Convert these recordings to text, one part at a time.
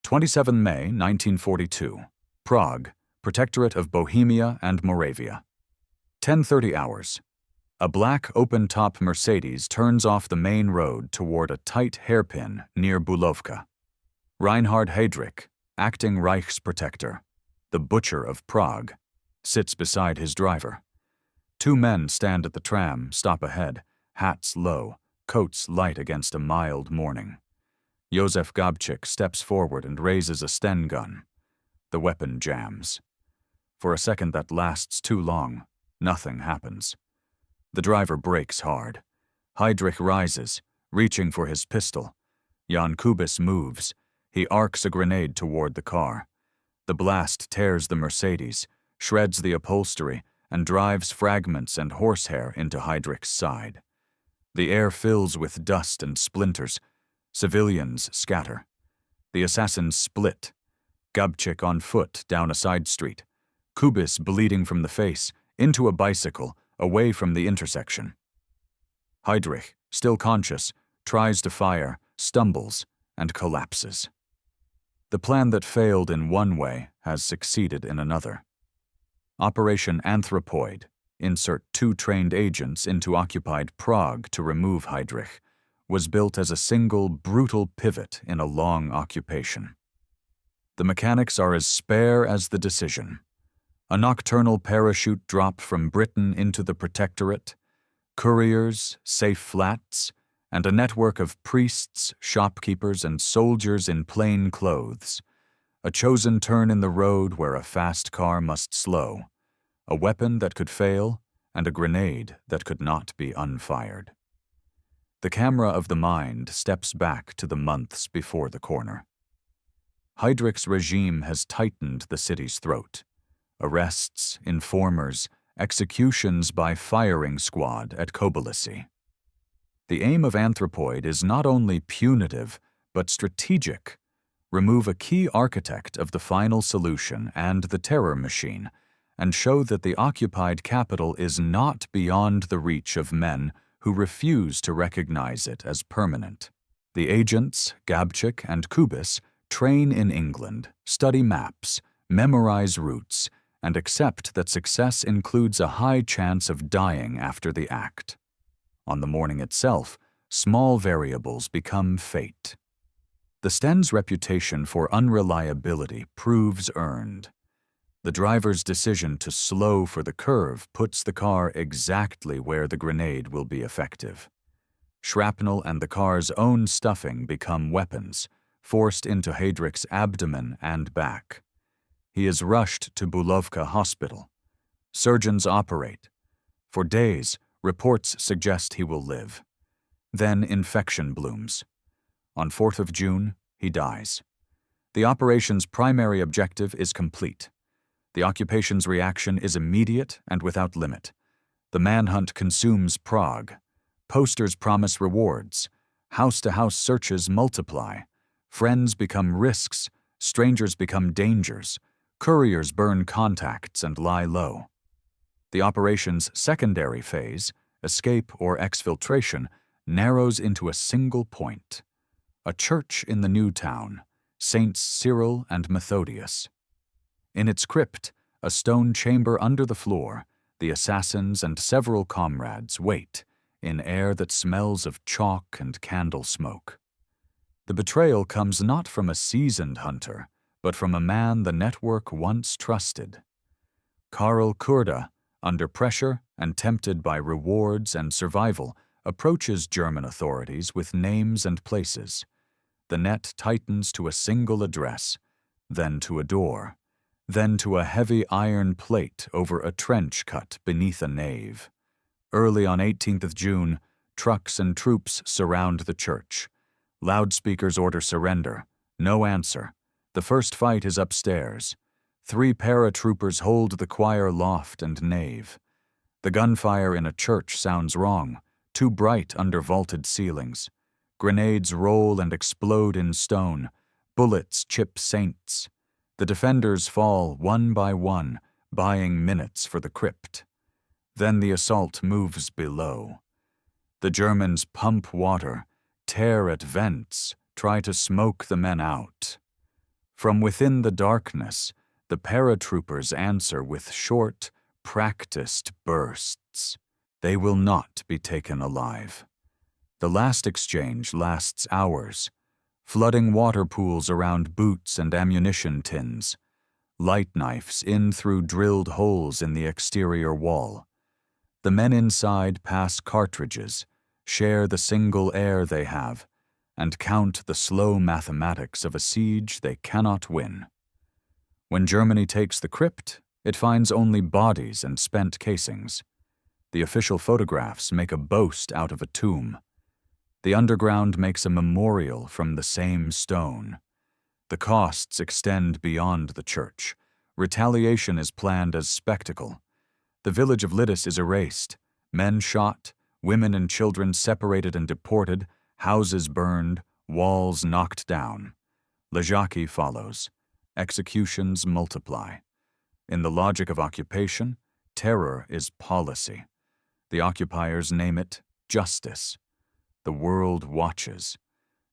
27 May 1942, Prague, Protectorate of Bohemia and Moravia. 10:30 hours. A black open-top Mercedes turns off the main road toward a tight hairpin near Bulovka. Reinhard Heydrich, acting Reichsprotector, the Butcher of Prague, sits beside his driver. Two men stand at the tram, stop ahead, hats low, coats light against a mild morning. Josef Gabcik steps forward and raises a Sten gun. The weapon jams. For a second that lasts too long, nothing happens. The driver brakes hard. Heydrich rises, reaching for his pistol. Jan Kubis moves. He arcs a grenade toward the car. The blast tears the Mercedes, shreds the upholstery, and drives fragments and horsehair into Heydrich's side. The air fills with dust and splinters. Civilians scatter. The assassins split. Gabcik on foot down a side street. Kubis bleeding from the face, into a bicycle, away from the intersection. Heydrich, still conscious, tries to fire, stumbles, and collapses. The plan that failed in one way has succeeded in another. Operation Anthropoid, insert 2 trained agents into occupied Prague to remove Heydrich, was built as a single, brutal pivot in a long occupation. The mechanics are as spare as the decision. A nocturnal parachute drop from Britain into the Protectorate, couriers, safe flats, and a network of priests, shopkeepers, and soldiers in plain clothes. A chosen turn in the road where a fast car must slow, a weapon that could fail, and a grenade that could not be unfired. The camera of the mind steps back to the months before the corner. Heydrich's regime has tightened the city's throat. Arrests, informers, executions by firing squad at Kobylisy. The aim of Anthropoid is not only punitive, but strategic. Remove a key architect of the final solution and the terror machine, and show that the occupied capital is not beyond the reach of men who refuse to recognize it as permanent. The agents, Gabcik and Kubis, train in England, study maps, memorize routes, and accept that success includes a high chance of dying after the act. On the morning itself, small variables become fate. The Sten's reputation for unreliability proves earned. The driver's decision to slow for the curve puts the car exactly where the grenade will be effective. Shrapnel and the car's own stuffing become weapons, forced into Heydrich's abdomen and back. He is rushed to Bulovka Hospital. Surgeons operate. For days, reports suggest he will live. Then infection blooms. On 4th of June, he dies. The operation's primary objective is complete. The occupation's reaction is immediate and without limit. The manhunt consumes Prague. Posters promise rewards. House-to-house searches multiply. Friends become risks. Strangers become dangers. Couriers burn contacts and lie low. The operation's secondary phase, escape or exfiltration, narrows into a single point. A church in the new town, Saints Cyril and Methodius. In its crypt, a stone chamber under the floor, the assassins and several comrades wait, in air that smells of chalk and candle smoke. The betrayal comes not from a seasoned hunter, but from a man the network once trusted. Karl Kurda, under pressure and tempted by rewards and survival, approaches German authorities with names and places. The net tightens to a single address, then to a door, then to a heavy iron plate over a trench cut beneath a nave. Early on 18th of June, trucks and troops surround the church. Loudspeakers order surrender. No answer. The first fight is upstairs. 3 paratroopers hold the choir loft and nave. The gunfire in a church sounds wrong, too bright under vaulted ceilings. Grenades roll and explode in stone. Bullets chip saints. The defenders fall one by one, buying minutes for the crypt. Then the assault moves below. The Germans pump water, tear at vents, try to smoke the men out. From within the darkness, the paratroopers answer with short, practiced bursts. They will not be taken alive. The last exchange lasts hours, flooding water pools around boots and ammunition tins, light knives in through drilled holes in the exterior wall. The men inside pass cartridges, share the single air they have, and count the slow mathematics of a siege they cannot win. When Germany takes the crypt, it finds only bodies and spent casings. The official photographs make a boast out of a tomb. The underground makes a memorial from the same stone. The costs extend beyond the church. Retaliation is planned as spectacle. The village of Lidice is erased, men shot, women and children separated and deported, houses burned, walls knocked down. Ležáky follows. Executions multiply. In the logic of occupation, terror is policy. The occupiers name it justice. The world watches.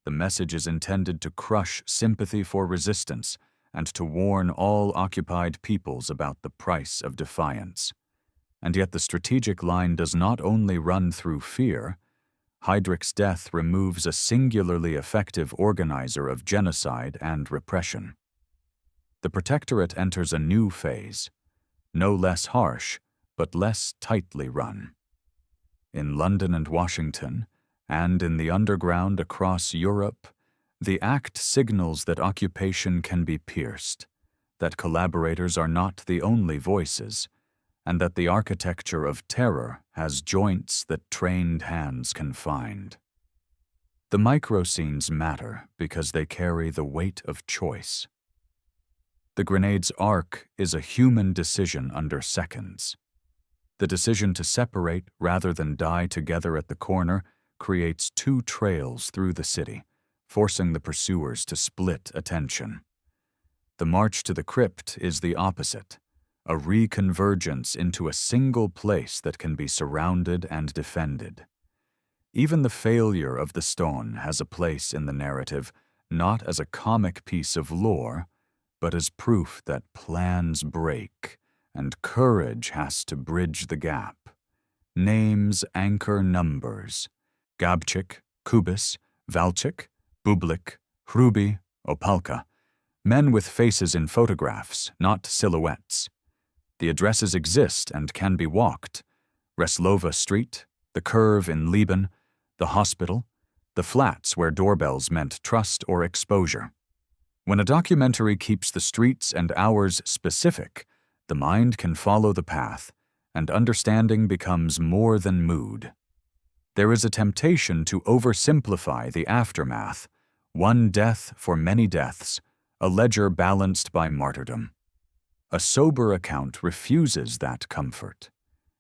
The message is intended to crush sympathy for resistance and to warn all occupied peoples about the price of defiance. And yet the strategic line does not only run through fear. Heydrich's death removes a singularly effective organizer of genocide and repression. The Protectorate enters a new phase, no less harsh, but less tightly run. In London and Washington, and in the underground across Europe, the act signals that occupation can be pierced, that collaborators are not the only voices, and that the architecture of terror has joints that trained hands can find. The micro-scenes matter because they carry the weight of choice. The grenade's arc is a human decision under seconds. The decision to separate rather than die together at the corner creates two trails through the city, forcing the pursuers to split attention. The march to the crypt is the opposite, a reconvergence into a single place that can be surrounded and defended. Even the failure of the stone has a place in the narrative, not as a comic piece of lore, but as proof that plans break, and courage has to bridge the gap. Names anchor numbers. Gabcik, Kubis, Valčík, Bublik, Hruby, Opalka. Men with faces in photographs, not silhouettes. The addresses exist and can be walked. Resslova Street, the curve in Libeň, the hospital, the flats where doorbells meant trust or exposure. When a documentary keeps the streets and hours specific, the mind can follow the path, and understanding becomes more than mood. There is a temptation to oversimplify the aftermath, one death for many deaths, a ledger balanced by martyrdom. A sober account refuses that comfort.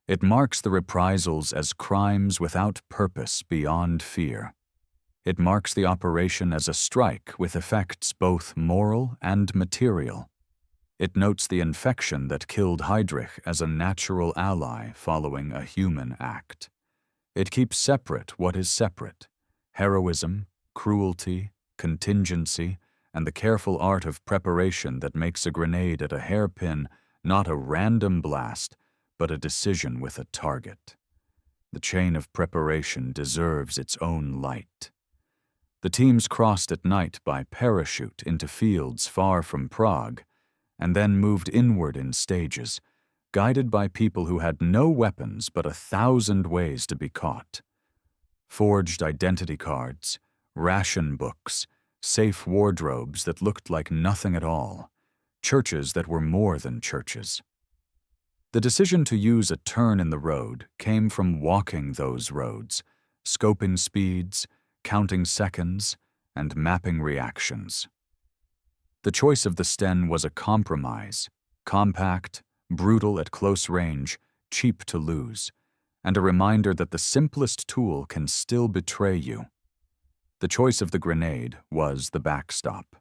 It marks the reprisals as crimes without purpose beyond fear. It marks the operation as a strike with effects both moral and material. It notes the infection that killed Heydrich as a natural ally following a human act. It keeps separate what is separate: heroism, cruelty, contingency, and the careful art of preparation that makes a grenade at a hairpin not a random blast, but a decision with a target. The chain of preparation deserves its own light. The teams crossed at night by parachute into fields far from Prague, and then moved inward in stages, guided by people who had no weapons but 1,000 ways to be caught. Forged identity cards, ration books, safe wardrobes that looked like nothing at all, churches that were more than churches. The decision to use a turn in the road came from walking those roads, scoping speeds, counting seconds, and mapping reactions. The choice of the Sten was a compromise, compact, brutal at close range, cheap to lose, and a reminder that the simplest tool can still betray you. The choice of the grenade was the backstop.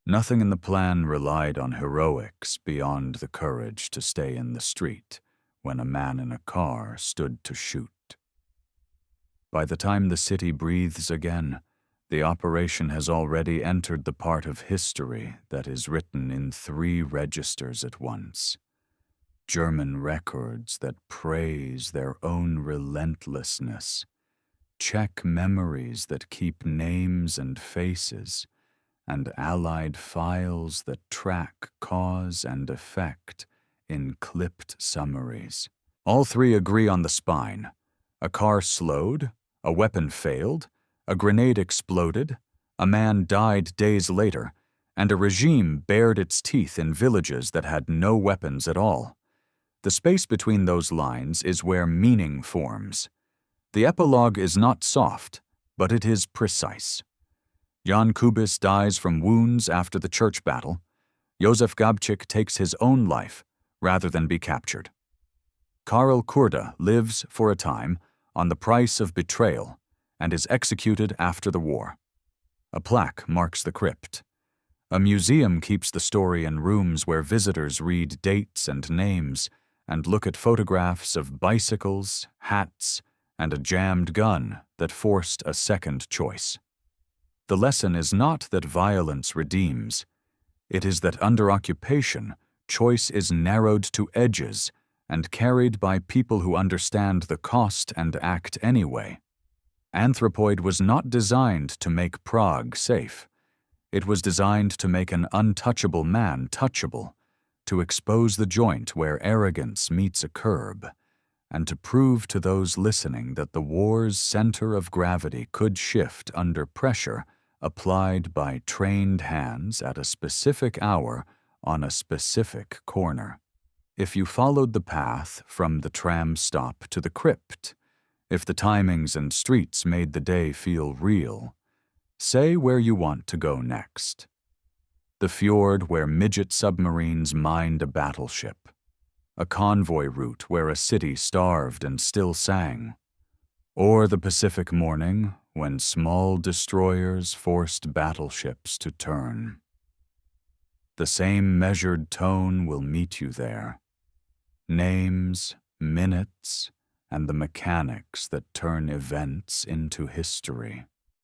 Nothing in the plan relied on heroics beyond the courage to stay in the street when a man in a car stood to shoot. By the time the city breathes again, The operation has already entered the part of history that is written in 3 registers at once. German records that praise their own relentlessness. Czech memories that keep names and faces, and Allied files that track cause and effect in clipped summaries. All 3 agree on the spine. A car slowed, a weapon failed, a grenade exploded, a man died days later, and a regime bared its teeth in villages that had no weapons at all. The space between those lines is where meaning forms. The epilogue is not soft, but it is precise. Jan Kubis dies from wounds after the church battle. Josef Gabcik takes his own life rather than be captured. Karel Kurda lives for a time on the price of betrayal and is executed after the war. A plaque marks the crypt. A museum keeps the story in rooms where visitors read dates and names and look at photographs of bicycles, hats, and a jammed gun that forced a second choice. The lesson is not that violence redeems. It is that under occupation, choice is narrowed to edges and carried by people who understand the cost and act anyway. Anthropoid was not designed to make Prague safe. It was designed to make an untouchable man touchable, to expose the joint where arrogance meets a curb, and to prove to those listening that the war's center of gravity could shift under pressure applied by trained hands at a specific hour on a specific corner. If you followed the path from the tram stop to the crypt, if the timings and streets made the day feel real, say where you want to go next. The fjord where midget submarines mined a battleship. A convoy route where a city starved and still sang. Or the Pacific morning when small destroyers forced battleships to turn. The same measured tone will meet you there. Names, minutes, and the mechanics that turn events into history.